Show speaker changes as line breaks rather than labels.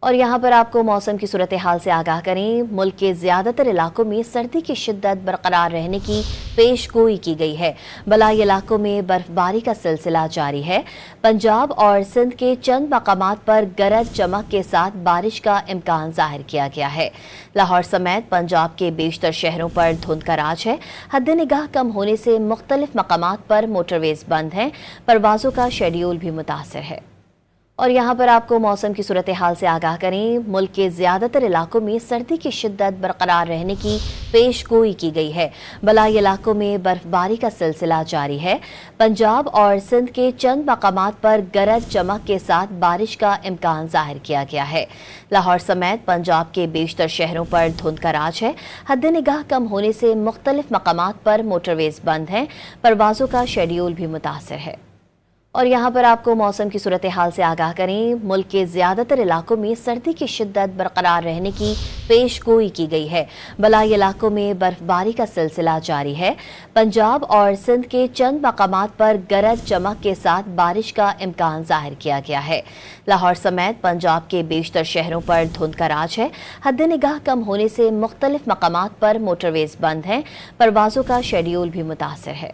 और यहाँ पर आपको मौसम की सूरत हाल से आगाह करें। मुल्क के ज़्यादातर इलाकों में सर्दी की शिद्दत बरकरार रहने की पेशगोई की गई है। बलाई इलाकों में बर्फबारी का सिलसिला जारी है। पंजाब और सिंध के चंद मकामात पर गरज चमक के साथ बारिश का इम्कान जाहिर किया गया है। लाहौर समेत पंजाब के बेशतर शहरों पर धुंध का राज है। हद निगाह कम होने से मुख्तलिफ मकामात पर मोटरवेज बंद हैं। परवाज़ों का शेड्यूल भी मुतासर है। और यहाँ पर आपको मौसम की सूरत हाल से आगाह करें। मुल्क के ज़्यादातर इलाकों में सर्दी की शिद्दत बरकरार रहने की पेशगोई की गई है। बलाई इलाकों में बर्फबारी का सिलसिला जारी है। पंजाब और सिंध के चंद मकामात पर गरज चमक के साथ बारिश का इम्कान जाहिर किया गया है। लाहौर समेत पंजाब के बेशतर शहरों पर धुंध का राज है। हद निगाह कम होने से मुख्तलिफ मकामात पर मोटरवेज बंद हैं। परवाज़ों का शेड्यूल भी मुतासर है। और यहाँ पर आपको मौसम की सूरत हाल से आगाह करें। मुल्क के ज़्यादातर इलाकों में सर्दी की शिद्दत बरकरार रहने की पेशगोई की गई है। बलाई इलाकों में बर्फबारी का सिलसिला जारी है। पंजाब और सिंध के चंद मकामात पर गरज चमक के साथ बारिश का इम्कान जाहिर किया गया है। लाहौर समेत पंजाब के बेशतर शहरों पर धुंध का राज है। हद निगाह कम होने से मुख्तलिफ मकामात पर मोटरवेज बंद हैं। परवाज़ों का शेड्यूल भी मुतासर है।